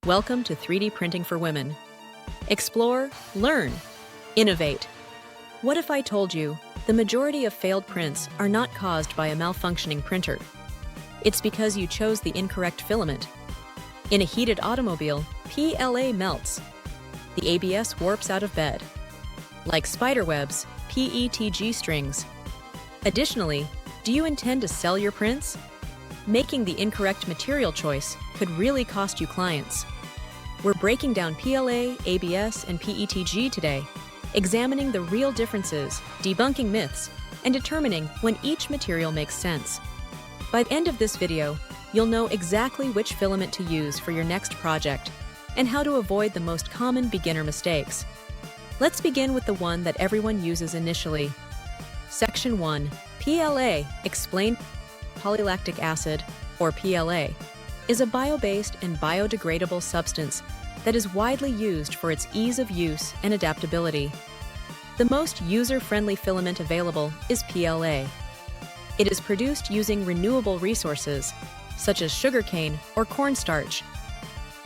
Welcome to 3D Printing for Women. Explore, learn, innovate. What if I told you the majority of failed prints are not caused by a malfunctioning printer? It's because you chose the incorrect filament. In a heated automobile, PLA melts. The ABS warps out of bed. Like spiderwebs, PETG strings. Additionally, do you intend to sell your prints? Making the incorrect material choice could really cost you clients. We're breaking down PLA, ABS, and PETG today, examining the real differences, debunking myths, and determining when each material makes sense. By the end of this video, you'll know exactly which filament to use for your next project and how to avoid the most common beginner mistakes. Let's begin with the one that everyone uses initially. Section 1. PLA Explained. Polylactic acid, or PLA, is a bio-based and biodegradable substance that is widely used for its ease of use and adaptability. The most user-friendly filament available is PLA. It is produced using renewable resources, such as sugarcane or cornstarch.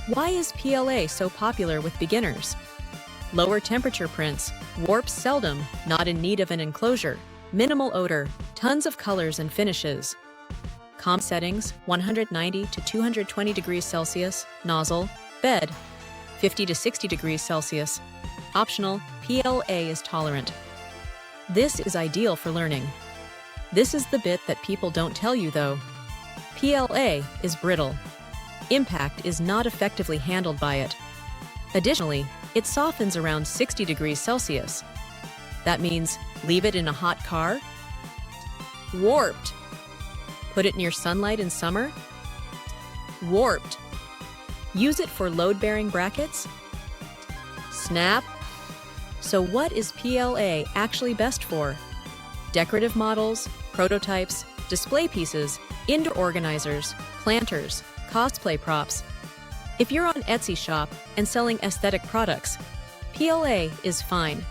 Why is PLA so popular with beginners? Lower temperature prints, warps seldom, not in need of an enclosure, minimal odor, tons of colors and finishes. COM settings 190 to 220 degrees Celsius, nozzle, bed 50 to 60 degrees Celsius. Optional, PLA is tolerant. This is ideal for learning. This is the bit that people don't tell you though. PLA is brittle. Impact is not effectively handled by it. Additionally, it softens around 60 degrees Celsius. That means leave it in a hot car? Warped. Put it near sunlight in summer? Warped. Use it for load-bearing brackets? Snap. So what is PLA actually best for? Decorative models, prototypes, display pieces, indoor organizers, planters, cosplay props. If you're on Etsy shop and selling aesthetic products, PLA is fine.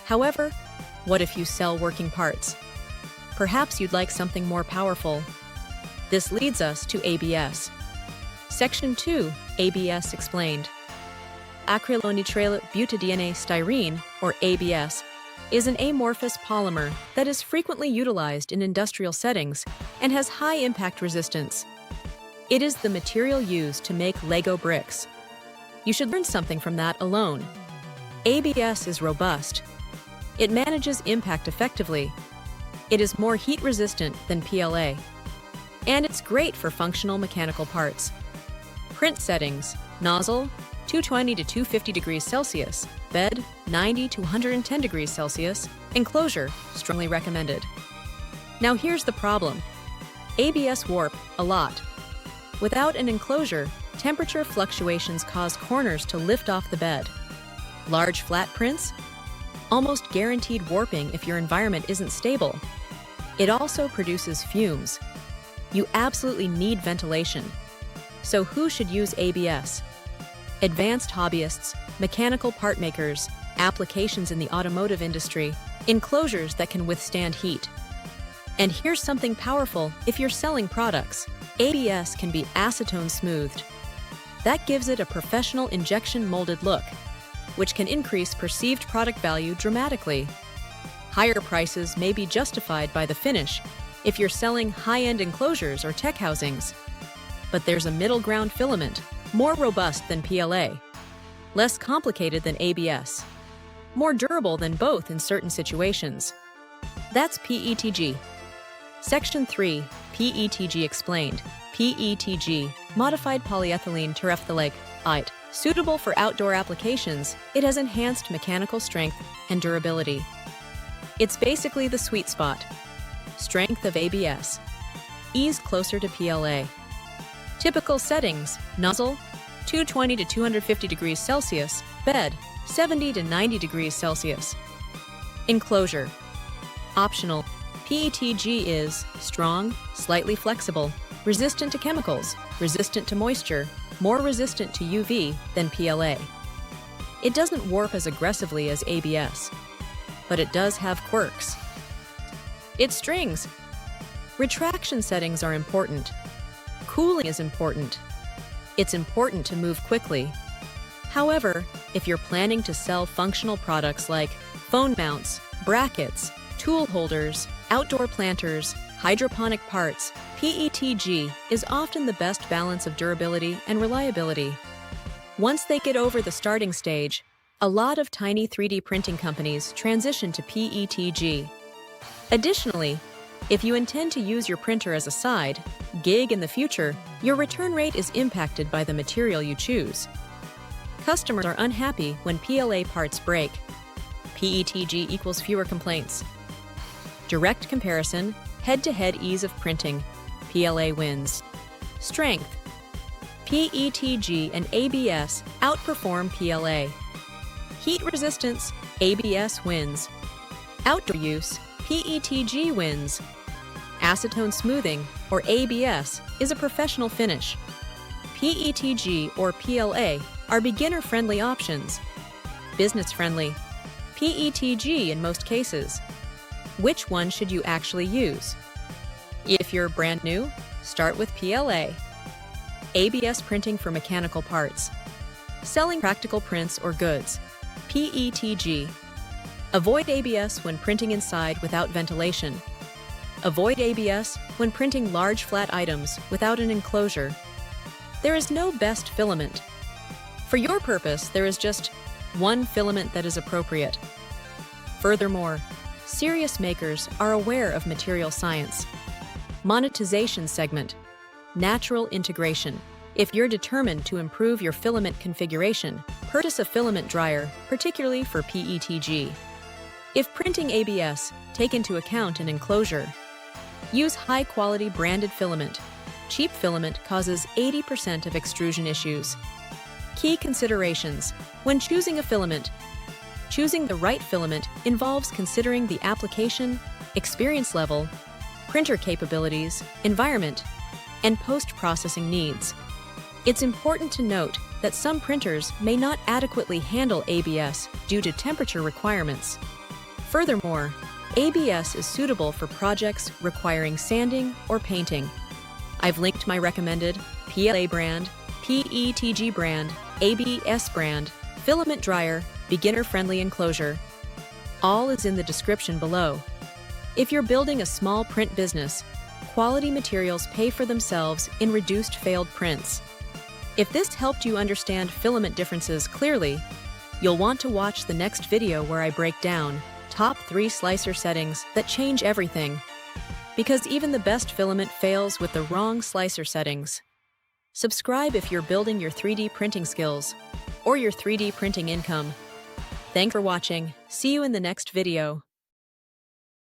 However, what if you sell working parts? Perhaps you'd like something more powerful. This leads us to ABS. Section 2, ABS Explained. Acrylonitrile butadiene styrene, or ABS, is an amorphous polymer that is frequently utilized in industrial settings and has high impact resistance. It is the material used to make Lego bricks. You should learn something from that alone. ABS is robust. It manages impact effectively. It is more heat-resistant than PLA. And it's great for functional mechanical parts. Print settings, nozzle, 220 to 250 degrees Celsius, bed, 90 to 110 degrees Celsius, enclosure, strongly recommended. Now here's the problem. ABS warp a lot. Without an enclosure, temperature fluctuations cause corners to lift off the bed. Large flat prints? Almost guaranteed warping if your environment isn't stable. It also produces fumes. You absolutely need ventilation. So who should use ABS? Advanced hobbyists, mechanical part makers, applications in the automotive industry, enclosures that can withstand heat. And here's something powerful if you're selling products. ABS can be acetone smoothed. That gives it a professional injection molded look, which can increase perceived product value dramatically. Higher prices may be justified by the finish if you're selling high-end enclosures or tech housings. But there's a middle ground filament, more robust than PLA, less complicated than ABS, more durable than both in certain situations. That's PETG. Section 3, PETG Explained. PETG, modified polyethylene terephthalate, suitable for outdoor applications, it has enhanced mechanical strength and durability. It's basically the sweet spot. Strength of ABS. Ease closer to PLA. Typical settings, nozzle, 220 to 250 degrees Celsius, bed, 70 to 90 degrees Celsius. Enclosure. Optional. PETG is strong, slightly flexible, resistant to chemicals, resistant to moisture, more resistant to UV than PLA. It doesn't warp as aggressively as ABS, but it does have quirks. Its strings. Retraction settings are important. Cooling is important. It's important to move quickly. However, if you're planning to sell functional products like phone mounts, brackets, tool holders, outdoor planters, hydroponic parts, PETG is often the best balance of durability and reliability. Once they get over the starting stage, a lot of tiny 3D printing companies transition to PETG. Additionally, if you intend to use your printer as a side gig in the future, your return rate is impacted by the material you choose. Customers are unhappy when PLA parts break. PETG equals fewer complaints. Direct comparison, head-to-head ease of printing. PLA wins. Strength. PETG and ABS outperform PLA. Heat resistance, ABS wins. Outdoor use, PETG wins. Acetone smoothing, or ABS, is a professional finish. PETG or PLA are beginner-friendly options. Business-friendly. PETG in most cases. Which one should you actually use? If you're brand new, start with PLA. ABS printing for mechanical parts. Selling practical prints or goods. PETG. Avoid ABS when printing inside without ventilation. Avoid ABS when printing large flat items without an enclosure. There is no best filament. For your purpose, there is just one filament that is appropriate. Furthermore, serious makers are aware of material science. Monetization segment. Natural integration. If you're determined to improve your filament configuration, purchase a filament dryer, particularly for PETG. If printing ABS, take into account an enclosure. Use high-quality branded filament. Cheap filament causes 80% of extrusion issues. Key considerations. When choosing a filament, choosing the right filament involves considering the application, experience level, printer capabilities, environment, and post-processing needs. It's important to note that some printers may not adequately handle ABS due to temperature requirements. Furthermore, ABS is suitable for projects requiring sanding or painting. I've linked my recommended PLA brand, PETG brand, ABS brand, filament dryer, beginner-friendly enclosure. All is in the description below. If you're building a small print business, quality materials pay for themselves in reduced failed prints. If this helped you understand filament differences clearly, you'll want to watch the next video where I break down top 3 slicer settings that change everything. Because even the best filament fails with the wrong slicer settings. Subscribe if you're building your 3D printing skills or your 3D printing income. Thanks for watching. See you in the next video.